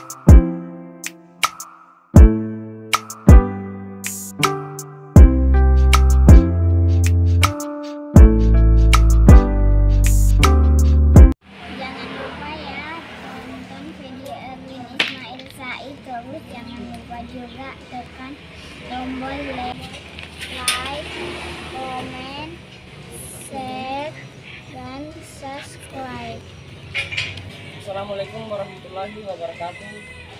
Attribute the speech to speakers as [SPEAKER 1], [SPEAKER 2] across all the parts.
[SPEAKER 1] Terus jangan lupa juga tekan tombol like, comment, share, dan subscribe.
[SPEAKER 2] Assalamualaikum warahmatullahi wabarakatuh.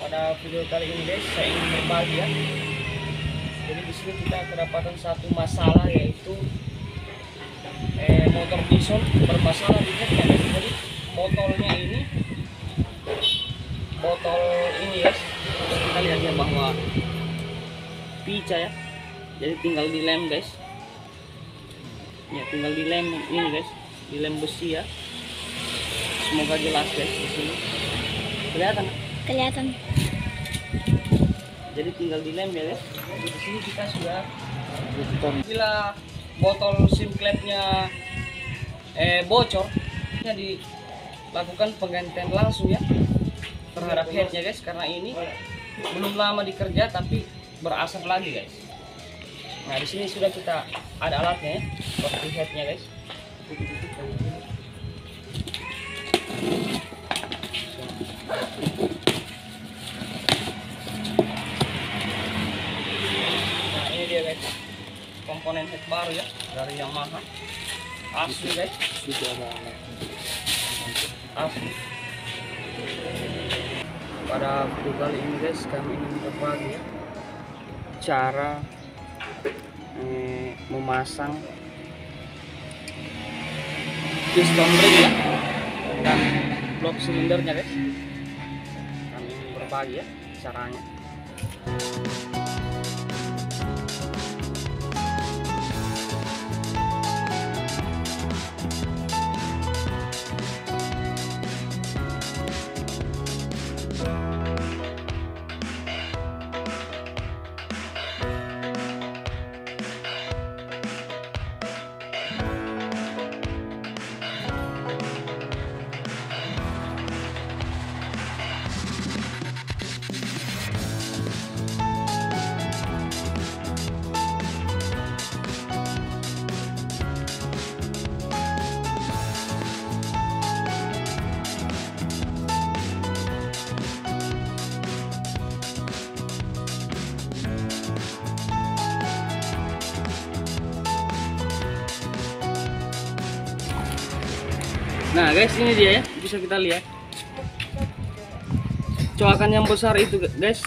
[SPEAKER 2] Pada video kali ini guys, saya ingin berbagi ya. Jadi di sini kita kedapatan satu masalah, yaitu motor Bison bermasalah di headnya. Jadi botolnya ini guys, kita lihat ya bahwa pica ya, jadi tinggal dilem guys ya, tinggal dilem ini guys, dilem besi ya. Semoga jelas guys, di sini kelihatan. Jadi tinggal dilem ya guys. Di sini kita sudah bila botol sim klepnya bocor, dilakukan penggantian langsung ya terhadap headnya guys, karena ini belum lama dikerja tapi berasap lagi guys. Nah di sini sudah kita ada alatnya ya, seperti headnya guys. Nah ini dia guys, komponen head baru ya dari Yamaha, asli guys, asli. Pada video kali ini guys, kami ingin berbagi ya cara memasang piston ring ya dan blok silindernya guys. Kami ingin berbagi ya caranya. Nah guys, ini dia ya, bisa kita lihat coakan yang besar itu guys.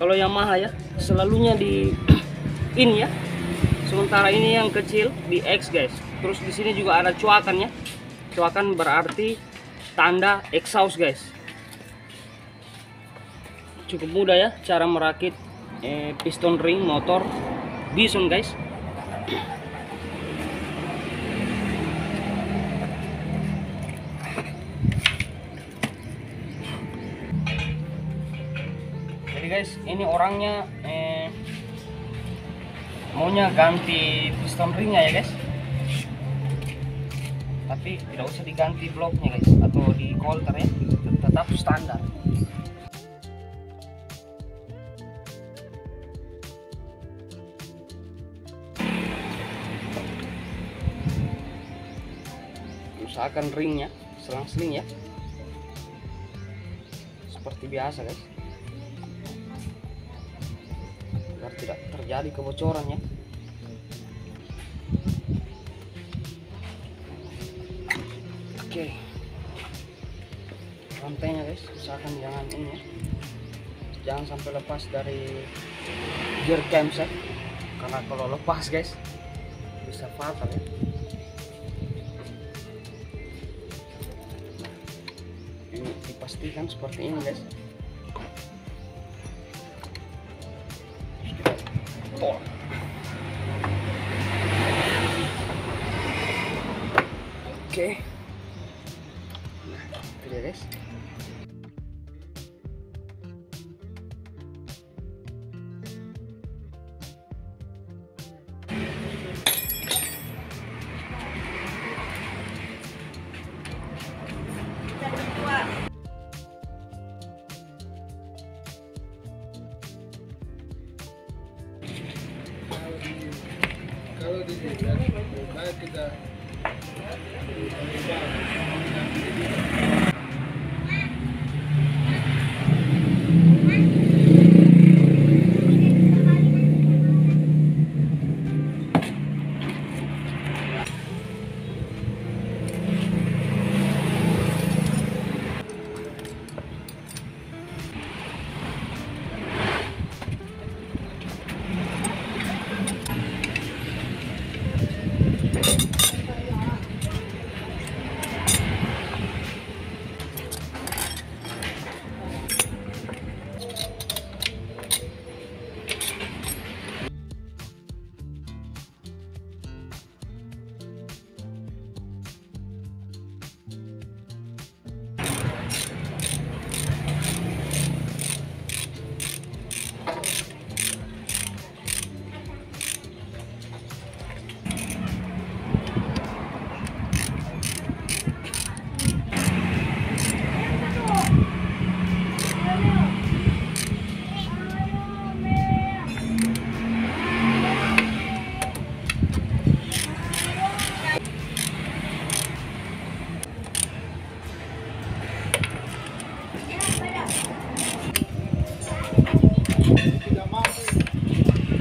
[SPEAKER 2] Kalau Yamaha ya selalunya di ini ya, sementara ini yang kecil di X guys. Terus di sini juga ada coakannya. Coakan berarti tanda exhaust guys. Cukup mudah ya cara merakit piston ring motor Bison guys. Guys, ini orangnya maunya ganti piston ringnya ya guys, tapi tidak usah diganti bloknya guys atau di coulter ya, tetap standar. Usahakan ringnya selang-seling ya, seperti biasa guys, agar tidak terjadi kebocoran ya. Oke, rantainya guys usahakan jangan ini ya, jangan sampai lepas dari gear camshaft, karena kalau lepas guys bisa fatal ya. Ini dipastikan seperti ini guys. Oke. Nah, itu dia guys.
[SPEAKER 3] dan baik kita tidak mampu.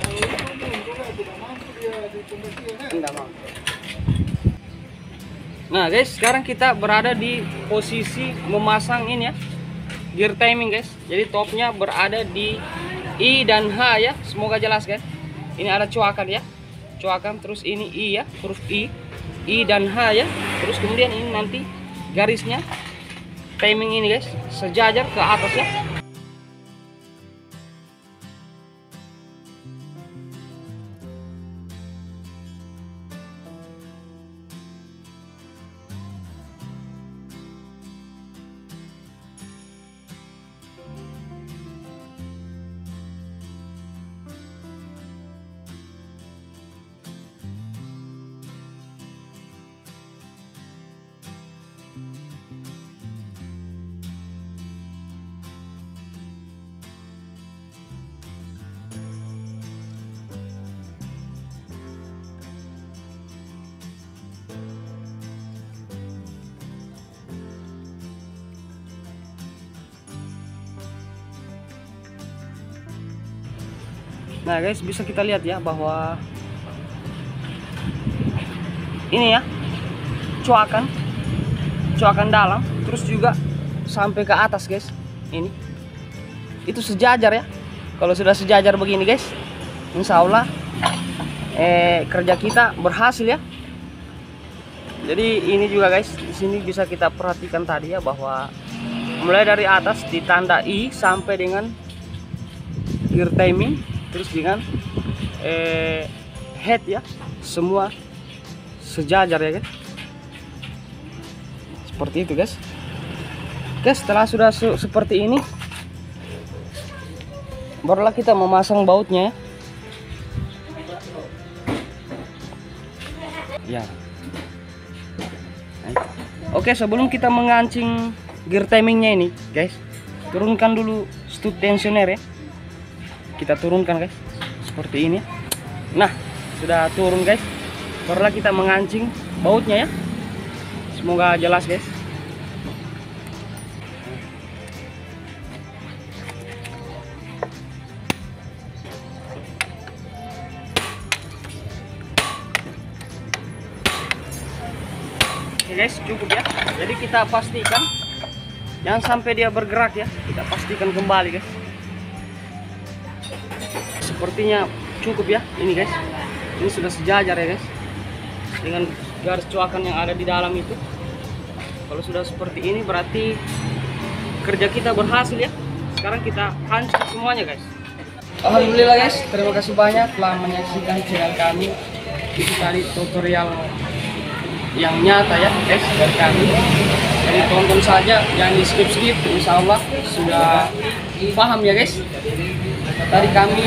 [SPEAKER 3] Kalau itu juga tidak mampu dia di pembersihan.
[SPEAKER 2] Enggak mau. Nah guys, sekarang kita berada di posisi memasang ini ya, gear timing guys. Jadi topnya berada di I dan H ya. Semoga jelas guys. Ini ada coakan ya, coakan, terus ini I ya, huruf I dan H ya. Terus kemudian ini nanti garisnya timing ini guys, sejajar ke atas ya. Nah guys, bisa kita lihat ya bahwa ini ya coakan dalam, terus juga sampai ke atas guys. Ini itu sejajar ya. Kalau sudah sejajar begini guys, insya Allah kerja kita berhasil ya. Jadi ini juga guys, di sini bisa kita perhatikan tadi ya, bahwa mulai dari atas di tanda I sampai dengan gear timing, terus dengan head ya, semua sejajar ya guys. Seperti itu guys. Oke, setelah sudah seperti ini, barulah kita memasang bautnya ya. Oke, sebelum kita mengancing gear timingnya ini guys, turunkan dulu stud tensioner ya. Kita turunkan guys, seperti ini ya. Nah, sudah turun guys, barulah kita mengancing bautnya ya. Semoga jelas guys. Oke guys, cukup ya. Jadi kita pastikan jangan sampai dia bergerak ya. Kita pastikan kembali guys. Sepertinya cukup ya ini guys. Ini sudah sejajar ya guys, dengan garis coakan yang ada di dalam itu. Kalau sudah seperti ini berarti kerja kita berhasil ya. Sekarang kita hancur semuanya guys. Alhamdulillah guys, terima kasih banyak telah menyaksikan channel kami. Itu tadi tutorial yang nyata ya guys dari kami. Jadi tonton saja, jangan di skip, insya Allah sudah paham ya guys. Tadi kami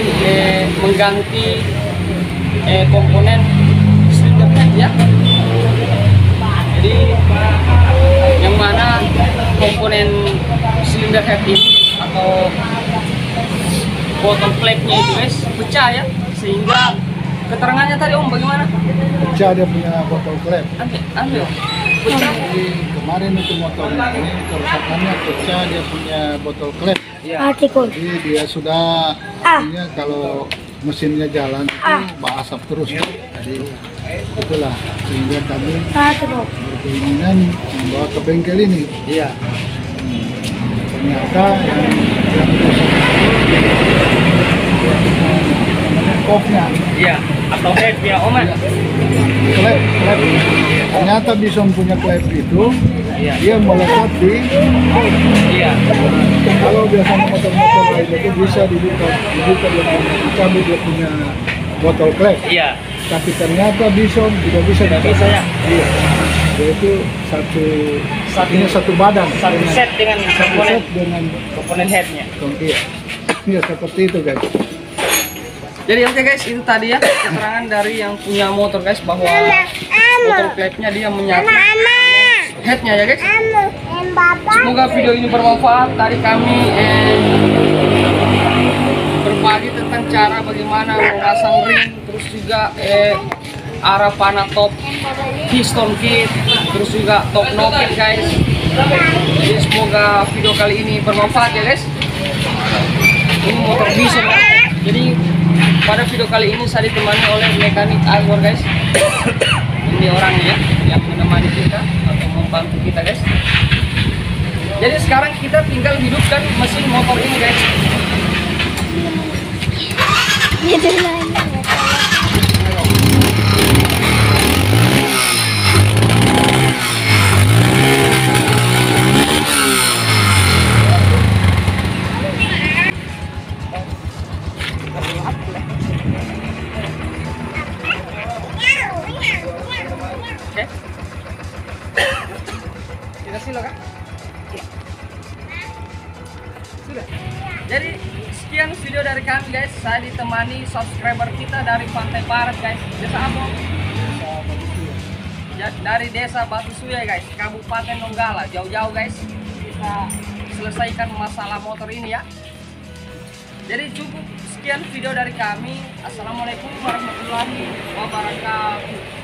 [SPEAKER 2] mengganti komponen silinder head ya. Jadi yang mana komponen silinder head ini atau bottom flapnya itu guys pecah ya, sehingga keterangannya tadi Om bagaimana?
[SPEAKER 3] Pecah dia punya botol klep.
[SPEAKER 2] Ambil. Pecah.
[SPEAKER 3] Jadi kemarin itu motor ini kerusakannya pecah, dia punya botol klep.
[SPEAKER 2] Iya.
[SPEAKER 3] Jadi dia sudah artinya kalau mesinnya jalan itu asap terus. Jadi itulah sehingga kami berkeinginan membawa ke bengkel ini.
[SPEAKER 2] Iya.
[SPEAKER 3] Ternyata yang kopnya,
[SPEAKER 2] Iya. Atau head ya Om.
[SPEAKER 3] klep. Ternyata Bison punya klep itu,
[SPEAKER 2] Iya.
[SPEAKER 3] dia melekat di
[SPEAKER 2] Iya.
[SPEAKER 3] kalau biasanya motor-motor lain itu bisa dibuka dicabut dia punya botol klep.
[SPEAKER 2] Iya.
[SPEAKER 3] Tapi ternyata Bison tidak bisa
[SPEAKER 2] Tidak bisa ya.
[SPEAKER 3] Iya. Yaitu satu badan.
[SPEAKER 2] Satu set dengan
[SPEAKER 3] Satu
[SPEAKER 2] komponen
[SPEAKER 3] set dengan
[SPEAKER 2] komponen headnya.
[SPEAKER 3] iya. Ya seperti itu guys.
[SPEAKER 2] Jadi oke guys, itu tadi ya keterangan dari yang punya motor guys bahwa motor klepnya dia menyatu headnya ya guys. Semoga video ini bermanfaat. Tadi kami berbagi tentang cara bagaimana memasang ring, terus juga arah panah top piston kit, terus juga top knob kit guys. Jadi semoga video kali ini bermanfaat ya guys. Ini motor Bison ya. Jadi pada video kali ini saya ditemani oleh mekanik Azwar guys. Ini orangnya ya, yang menemani kita atau membantu kita guys. Jadi sekarang kita tinggal hidupkan mesin motor ini guys. Oke. Kita silakan. Sudah. Jadi sekian video dari kami guys. Saya ditemani subscriber kita dari Pantai Barat guys. Desa apa? Ya, dari Desa Batu Suya guys, Kabupaten Donggala. Jauh-jauh guys. Kita selesaikan masalah motor ini ya. Jadi cukup sekian video dari kami. Assalamualaikum warahmatullahi wabarakatuh.